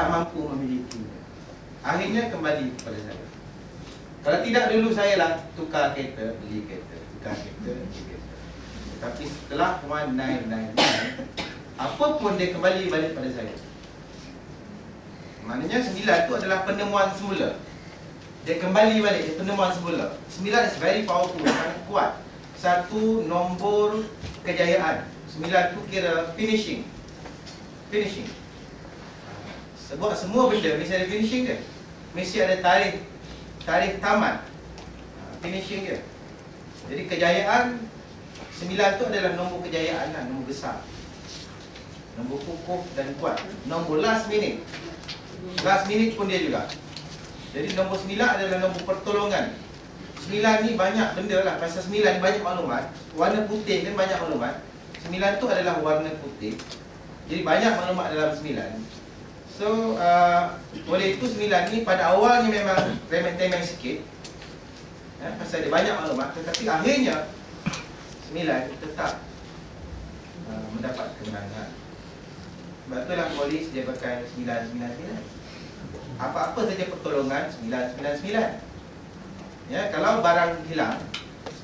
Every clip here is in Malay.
tak mampu memilikinya. Akhirnya kembali kepada saya. Kalau tidak, dulu saya lah tukar kereta, beli kereta, tukar kereta, beli kereta. Tapi setelah 1999, apa pun dia kembali balik pada saya. Maknanya 9 tu adalah penemuan semula. Dia kembali balik, dia penemuan semula. 9 is very powerful, sangat kuat. Satu nombor kejayaan. 9 tu kira finishing. Finishing. Sebab semua benda mesti ada finishing dia. Mesti ada tarikh tamat. Finishing dia. Jadi kejayaan 9 tu adalah nombor kejayaan lah, nombor besar. Nombor kukuh dan kuat. Nombor last minute. Last minute pun dia juga. Jadi nombor 9 adalah nombor pertolongan. 9 ni banyak benda lah. Pasal 9 banyak maklumat. Warna putih kan banyak maklumat. 9 tu adalah warna putih. Jadi banyak maklumat dalam 9. So, oleh itu 9 ni pada awalnya memang remeh-temeh sikit, pasal dia banyak maklumat. Tetapi akhirnya 9 tetap mendapat kemenangan. Sebab itulah polis dia pakai 999. Apa-apa saja pertolongan 999. Ya, kalau barang hilang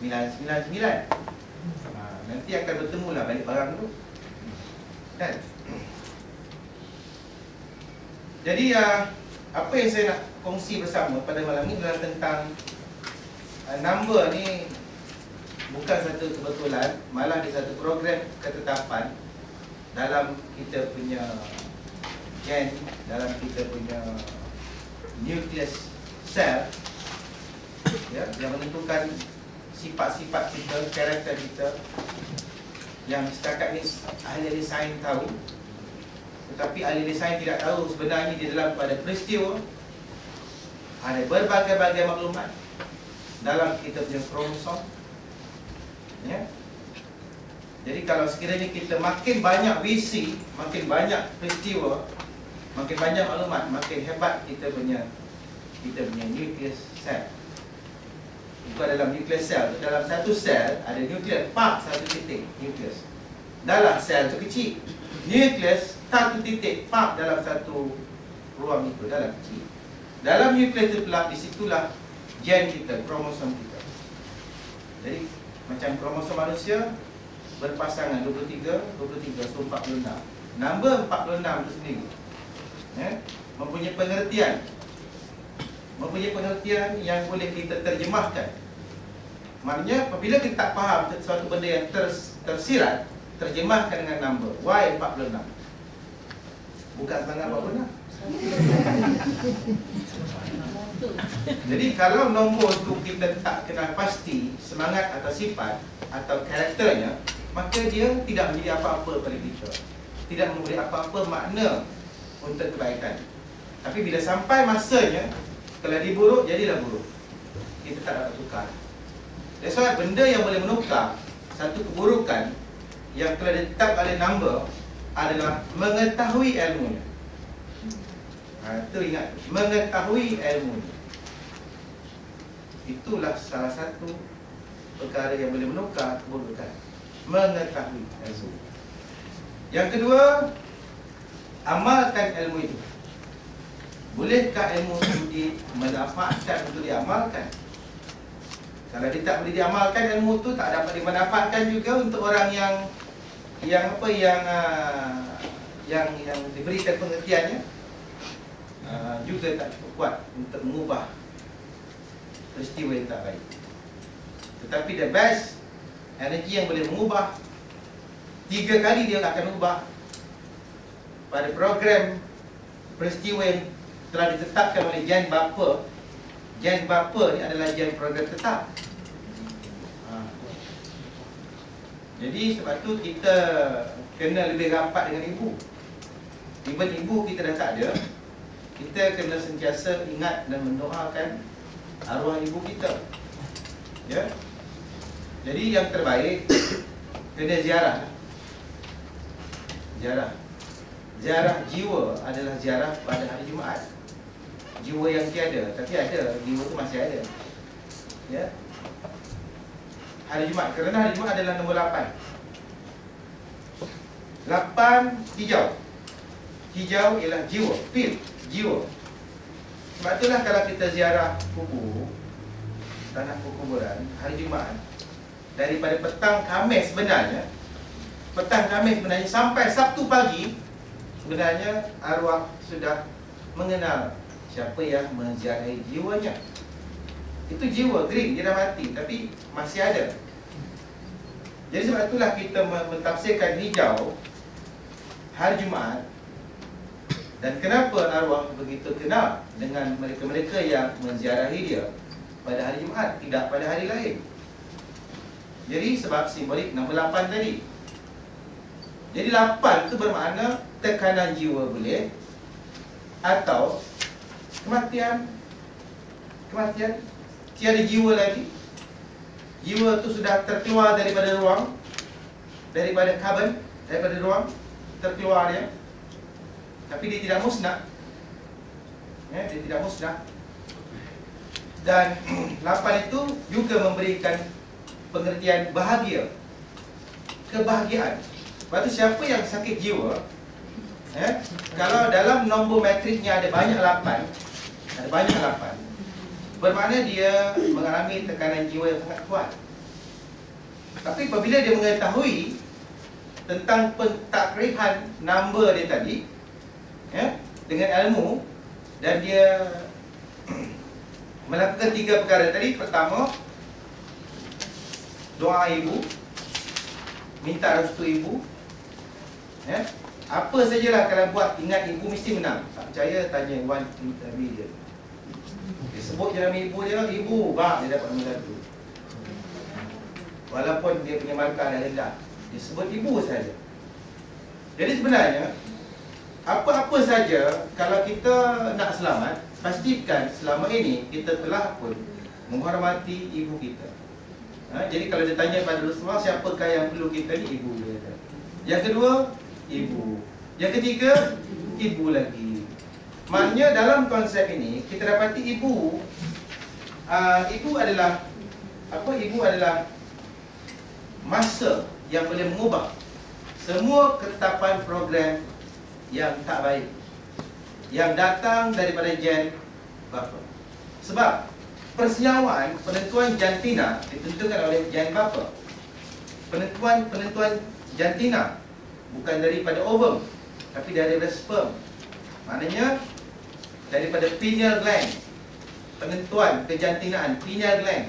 999. Nanti akan bertemulah balik barang tu. Kan? Jadi apa yang saya nak kongsi bersama pada malam ini adalah tentang number ni bukan satu kebetulan, malah dia satu program ketetapan dalam kita punya gen, dalam kita punya nucleus cell, ya, yang menentukan sifat-sifat kita, karakter kita, yang setakat ni ahli sains tahu. Tetapi ahli sains tidak tahu sebenarnya di dalam pada peristiwa ada berbagai-bagai maklumat dalam kita punya kromosom. Ya. Jadi kalau sekiranya kita makin banyak visi, makin banyak peristiwa, makin banyak maklumat, makin hebat kita punya nucleus cell. Bukan dalam nucleus cell, dalam satu sel ada nucleus, satu titik nucleus. Dalam sel tu kecil, nucleus satu titik, dalam satu ruang itu, dalam kecil. Dalam nucleus itu pula, disitulah gen kita, kromosom kita. Jadi macam kromosom manusia berpasangan 23, so 46. Nombor 46 itu sendiri, ya, mempunyai pengertian yang boleh kita terjemahkan. Maknanya apabila kita tak faham sesuatu benda yang tersirat, terjemahkan dengan nombor. Why 46? Bukan semangat apa pun lah. Jadi kalau nombor tu kita tak kenal pasti semangat atau sifat atau karakternya, maka dia tidak menjadi apa-apa pada kita, tidak memberi apa-apa makna untuk kebaikan. Tapi bila sampai masanya, kalau dia buruk, jadilah buruk. Kita tak dapat tukar. That's why benda yang boleh menukar satu keburukan yang telah ditetapkan oleh number adalah mengetahui ilmunya. Itu ingat, mengetahui ilmunya. Itulah salah satu perkara yang boleh menukar keburukan. Mengetahui ilmu. Yang kedua, amalkan ilmu itu. Bolehkah ilmu itu dimanfaatkan untuk diamalkan? Kalau dia tak boleh diamalkan, ilmu itu tak dapat dimanfaatkan juga untuk orang yang diberikan pengertiannya, juga tak cukup kuat untuk mengubah peristiwa yang tak baik. Tetapi the best energi yang boleh mengubah, 3 kali dia akan ubah pada program peristiwa yang telah ditetapkan oleh gen bapa. Gen bapa ni adalah gen program tetap. Jadi sebab tu kita kena lebih rapat dengan ibu. Even ibu kita dah tak ada, kita kena sentiasa ingat dan mendoakan arwah ibu kita. Ya. Jadi yang terbaik kena ziarah. Ziarah jiwa adalah ziarah pada hari Jumaat. Jiwa yang tiada, tapi ada, jiwa tu masih ada. Ya. Hari Jumaat, kerana hari Jumaat adalah nombor 8. 8 hijau. Hijau ialah jiwa, fil. jiwa. Sebab itulah kalau kita ziarah kubur, tanah perkuburan hari Jumaat, daripada petang Khamis sebenarnya, sampai Sabtu pagi, sebenarnya arwah sudah mengenal siapa yang menziarahi jiwanya. Itu jiwa green, dia dah mati, tapi masih ada. Jadi sebab itulah kita mentafsirkan hijau hari Jumaat. Dan kenapa arwah begitu kenal dengan mereka-mereka yang menziarahi dia pada hari Jumaat, tidak pada hari lain. Jadi sebab simbolik nombor 8 tadi. Jadi 8 itu bermakna tekanan jiwa boleh, atau kematian. Tiada jiwa lagi. Jiwa itu sudah terkeluar daripada ruang, daripada carbon, daripada ruang, terkeluar dia. Tapi dia tidak musnah. Dia tidak musnah. Dan 8 itu juga memberikan pengertian bahagia, kebahagiaan. Sebab itu siapa yang sakit jiwa, kalau dalam nombor matriknya ada banyak 8, bermakna dia mengalami tekanan jiwa yang sangat kuat. Tapi apabila dia mengetahui tentang pentakrihan number dia tadi, dengan ilmu, dan dia melakukan 3 perkara tadi. Pertama, doa ibu, minta restu ibu. Apa sajalah kalau buat, ingat ibu mesti menang. Tak percaya, tanya Wan Nabi dia. Dia sebut je nama ibu dia, ibu, dia dapat nombor 1. Walaupun dia punya markah dah rendah, dia sebut ibu saja. Jadi sebenarnya apa-apa saja, kalau kita nak selamat, pastikan selama ini kita telah pun menghormati ibu kita. Jadi kalau dia tanya pada Rasulullah, siapakah yang perlu kita ni? Ibu dia. Yang kedua, ibu. Yang ketiga, ibu lagi. Maknanya dalam konsep ini kita dapati ibu adalah apa? Ibu adalah masa yang boleh mengubah semua ketetapan program yang tak baik yang datang daripada gen bapa. Sebab persenyawaan, penentuan jantina ditentukan oleh gen bapa. Penentuan jantina bukan daripada ovum, tapi daripada sperm. Maknanya daripada pineal gland. Penentuan kejantinaan pineal gland.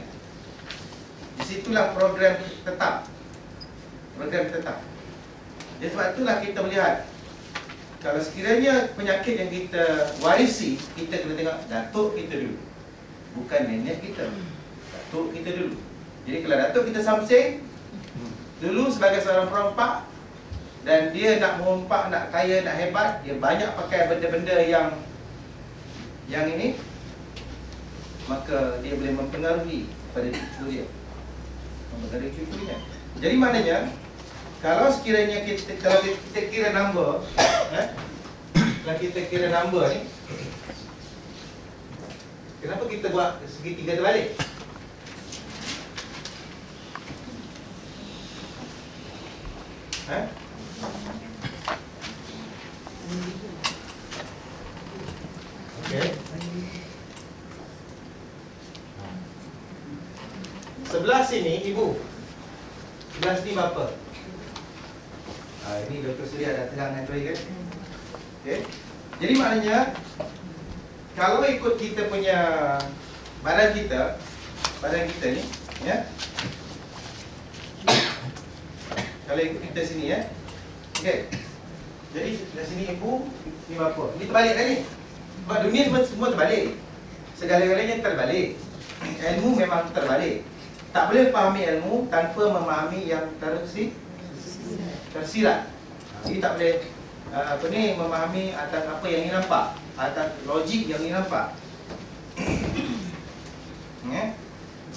Di situlah program tetap. Jadi sebab itulah kita melihat, kalau sekiranya penyakit yang kita warisi, kita kena tengok datuk kita dulu, bukan nenek kita. Datuk kita dulu. Jadi kalau datuk kita samsing dulu sebagai seorang perompak, dan dia nak merompak, nak kaya, nak hebat, dia banyak pakai benda-benda yang ini, maka dia boleh mempengaruhi pada cucu dia, mempengaruhi cucunya. Jadi maknanya, kalau sekiranya kita kira number, kalau kita kira number ni, kenapa kita buat segitiga terbalik? Okey. 11 sini ibu, 11 ni bapa. Ini Dr. Surya dah terang dengan baik kan? Okay. Jadi maknanya, kalau ikut kita punya badan kita ni, ya. Kalau ikut kita sini, ya. Okey. Jadi dari sini ibu, ni bapa. Ini terbalik kan ni? Sebab dunia semua terbalik. Segala-galanya terbalik. Ilmu memang terbalik. Tak boleh fahami ilmu tanpa memahami yang tersirat. Jadi tak boleh memahami atas apa yang ingin nampak, atas logik yang ingin nampak.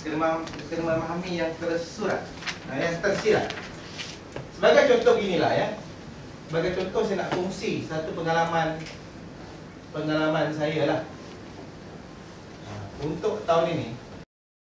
Kena memahami yang tersurat, yang tersirat. Sebagai contoh inilah, ya. Sebagai contoh saya nak kongsi satu pengalaman saya lah. Untuk tahun ini,